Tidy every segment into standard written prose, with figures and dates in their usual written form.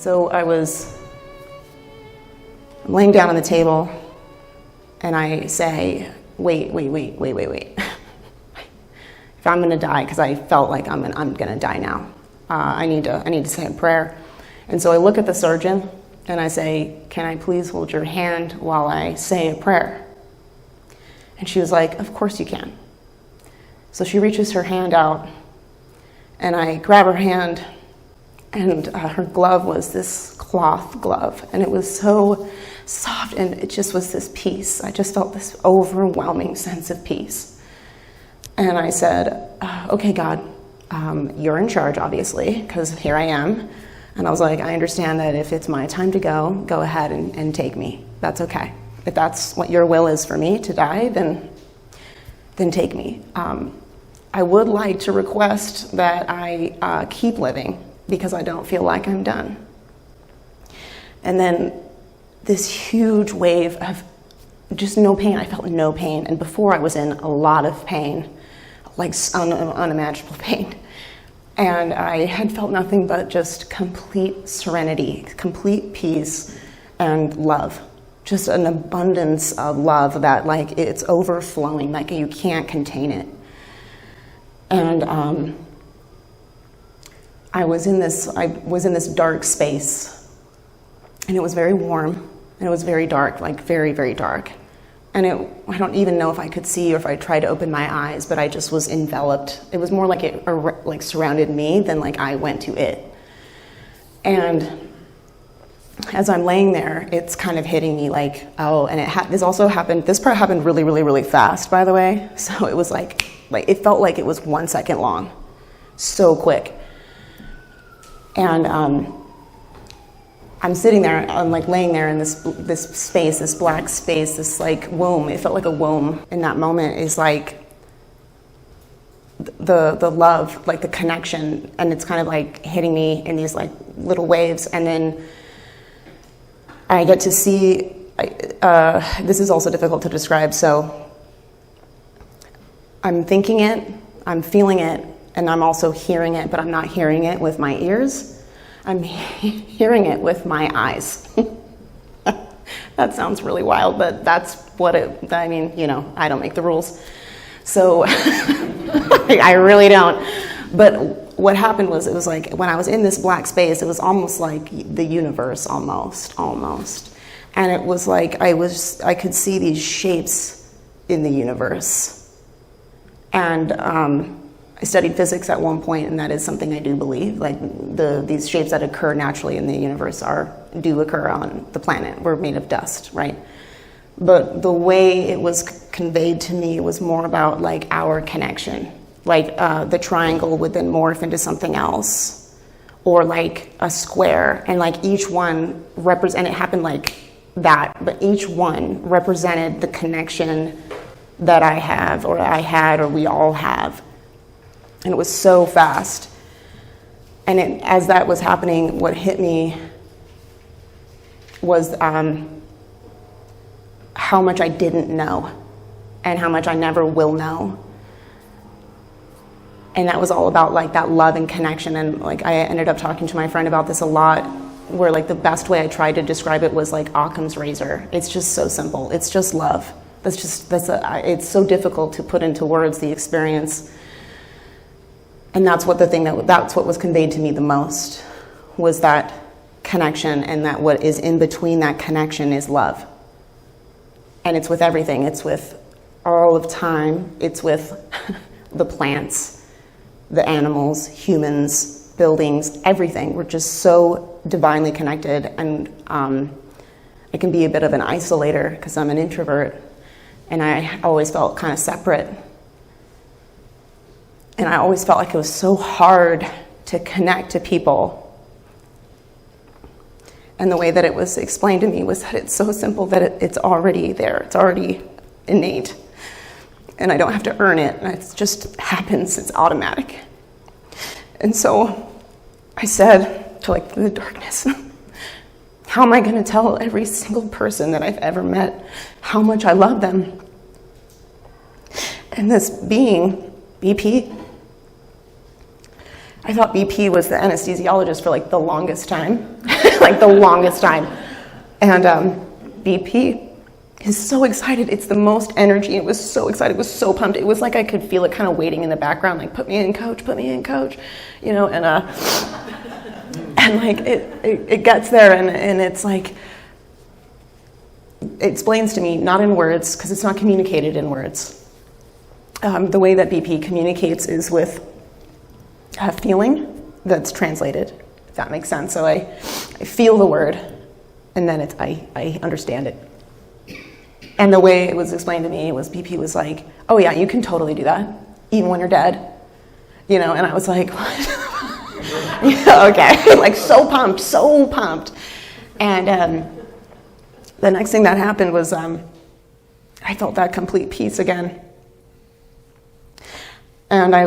So I'm laying down on the table and I say, wait. If I'm gonna die, because I felt like I'm gonna die now, I need to say a prayer. And so I look at the surgeon and I say, can I please hold your hand while I say a prayer? And she was like, of course you can. So she reaches her hand out and I grab her hand, and her glove was this cloth glove, and it was so soft, and it just was this peace. I just felt this overwhelming sense of peace. And I said, okay, God, you're in charge, obviously, because here I am. And I was like, I understand that if it's my time to go ahead and take me. That's okay. If that's what your will is for me, to die, then take me. I would like to request that I keep living, because I don't feel like I'm done. And then this huge wave of just no pain. I felt no pain. And before I was in a lot of pain, like unimaginable pain. And I had felt nothing but just complete serenity, complete peace and love. Just an abundance of love that like it's overflowing, like you can't contain it. And I was in this dark space, and it was very warm, and it was very dark, like very, very dark. And I don't even know if I could see or if I tried to open my eyes, but I just was enveloped. It was more like it like surrounded me than like I went to it. And as I'm laying there, it's kind of hitting me like, oh, and this part happened really, really, really fast, by the way. So it was like it felt like it was 1 second long, so quick. And I'm sitting there, I'm like laying there in this space, this black space, this like womb. It felt like a womb in that moment. Is like the love, like the connection, and it's kind of like hitting me in these like little waves. And then I get to see, this is also difficult to describe, so I'm thinking it, I'm feeling it, and I'm also hearing it, but I'm not hearing it with my ears. I'm hearing it with my eyes. That sounds really wild, but that's what I mean, you know, I don't make the rules. So I really don't. But what happened was, it was like when I was in this black space, it was almost like the universe, almost. And it was like I could see these shapes in the universe. And I studied physics at one point, and that is something I do believe. Like these shapes that occur naturally in the universe do occur on the planet. We're made of dust, right? But the way it was conveyed to me was more about like our connection. Like the triangle would then morph into something else, or like a square, and like each one and it happened like that, but each one represented the connection that I have, or I had, or we all have. And it was so fast. And as that was happening, what hit me was how much I didn't know, and how much I never will know. And that was all about like that love and connection. And like I ended up talking to my friend about this a lot, where like the best way I tried to describe it was like Occam's razor. It's just so simple. It's just love. It's so difficult to put into words, the experience. And that's what was conveyed to me the most, was that connection, and that what is in between that connection is love. And it's with everything. It's with all of time. It's with the plants, the animals, humans, buildings, everything. We're just so divinely connected. And I can be a bit of an isolator because I'm an introvert, and I always felt kind of separate. And I always felt like it was so hard to connect to people. And the way that it was explained to me was that it's so simple that it's already there. It's already innate. And I don't have to earn it. And it just happens. It's automatic. And so I said to like the darkness, how am I going to tell every single person that I've ever met how much I love them? And this being, BP, I thought BP was the anesthesiologist for like the longest time. like the longest time. And BP is so excited. It's the most energy. It was so excited. It was so pumped. It was like I could feel it kind of waiting in the background, like, put me in, coach, you know, and like it gets there, and it's like, it explains to me, not in words, because it's not communicated in words. The way that BP communicates is with a feeling that's translated, if that makes sense. So I feel the word, and then I understand it. And the way it was explained to me was BP was like, oh yeah, you can totally do that, even when you're dead. You know, and I was like, what? Yeah, okay, like so pumped. And the next thing that happened was I felt that complete peace again. And I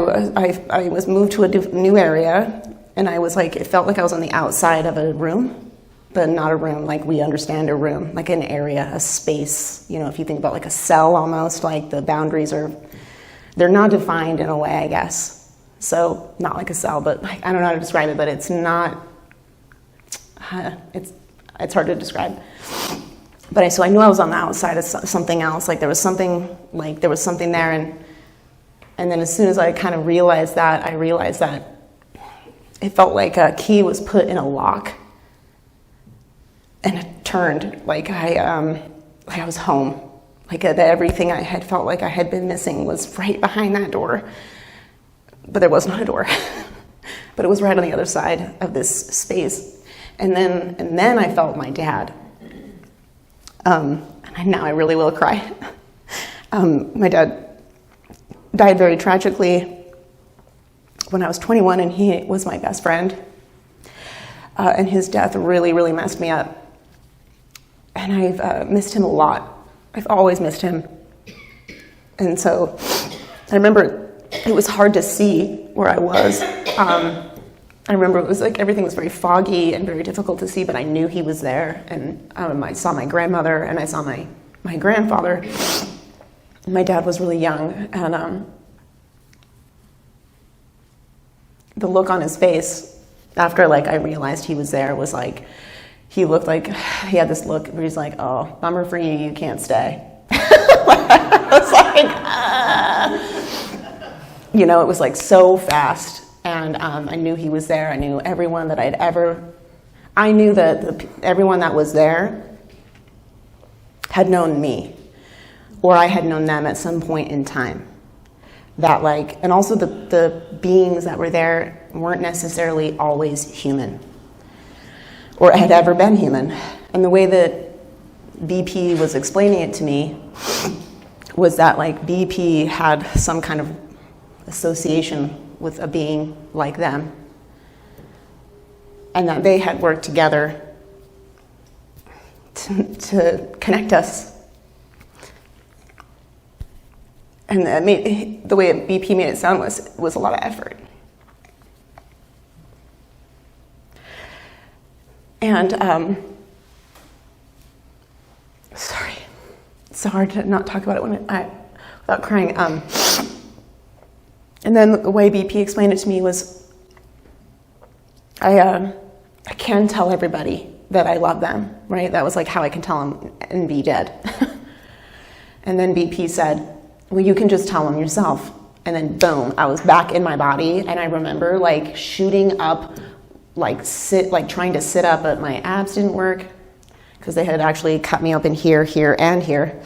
was moved to a new area, and I was like, it felt like I was on the outside of a room, but not a room like we understand a room, like an area, a space. You know, if you think about like a cell almost, like the boundaries they're not defined in a way, I guess. So not like a cell, but like, I don't know how to describe it, but it's not, it's hard to describe. But so I knew I was on the outside of something else, like there was something there, and then as soon as I kind of realized that, it felt like a key was put in a lock, and it turned, like I was home, like that everything I had felt like I had been missing was right behind that door. But there was not a door, but it was right on the other side of this space. And then I felt my dad. And now I really will cry. My dad died very tragically when I was 21, and he was my best friend. And his death really, really messed me up. And I've missed him a lot. I've always missed him. And so I remember it was hard to see where I was. I remember it was like everything was very foggy and very difficult to see, but I knew he was there. And I saw my grandmother, and I saw my grandfather. My dad was really young, and the look on his face after like I realized he was there was like, he looked like, he had this look where he's like, oh, bummer for you, you can't stay. I was like, You know, it was like so fast, and I knew he was there. I knew everyone that I knew that everyone that was there had known me, or I had known them at some point in time. That like, and also the beings that were there weren't necessarily always human, or had ever been human. And the way that BP was explaining it to me was that like BP had some kind of association with a being like them, and that they had worked together to connect us. And that the way BP made it sound was a lot of effort. And sorry, it's so hard to not talk about it without crying. And then the way BP explained it to me was, I can tell everybody that I love them, right? That was like how I can tell them and be dead. And then BP said, well, you can just tell them yourself. And then boom, I was back in my body, and I remember like shooting up, like trying to sit up, but my abs didn't work because they had actually cut me open here, and here.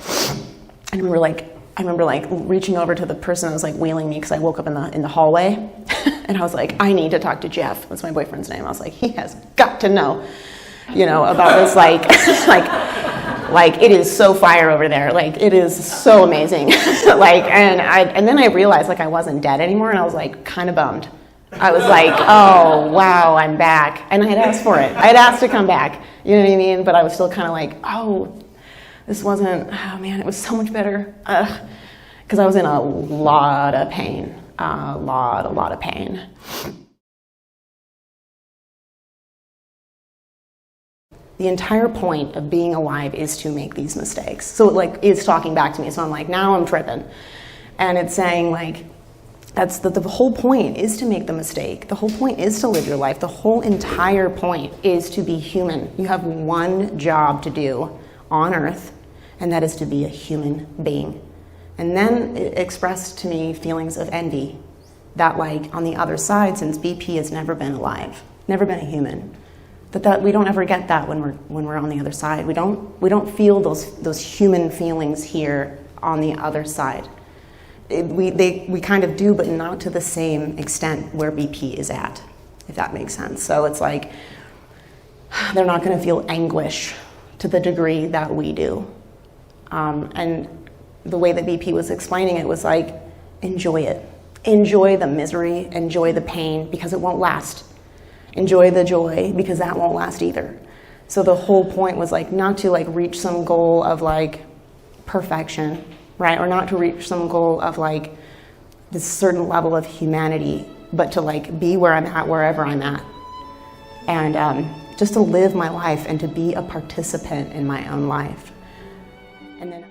I remember reaching over to the person that was like wheeling me because I woke up in the hallway, and I was like, I need to talk to Jeff. That's my boyfriend's name. I was like, he has got to know, about this like it is so fire over there. Like it is so amazing. And then I realized like I wasn't dead anymore, and I was like kind of bummed. I was like, oh wow, I'm back, and I had asked for it. I had asked to come back. You know what I mean? But I was still kind of like, oh. This wasn't, oh man, it was so much better. Because I was in a lot of pain, a lot of pain. The entire point of being alive is to make these mistakes. So it's talking back to me. So I'm like, now I'm tripping. And it's saying like, That's the whole point is to make the mistake. The whole point is to live your life. The whole entire point is to be human. You have one job to do on earth, and that is to be a human being. And then it expressed to me feelings of envy that, like, on the other side, since BP has never been alive, never been a human, that we don't ever get that when we're on the other side. We don't feel those human feelings here on the other side. We kind of do, but not to the same extent where BP is at, if that makes sense. So it's like they're not going to feel anguish to the degree that we do. And the way that BP was explaining it was like, enjoy it. Enjoy the misery, enjoy the pain, because it won't last. Enjoy the joy, because that won't last either. So the whole point was like not to like reach some goal of like perfection, right? Or not to reach some goal of like this certain level of humanity, but to like be where I'm at, wherever I'm at. And just to live my life and to be a participant in my own life. And then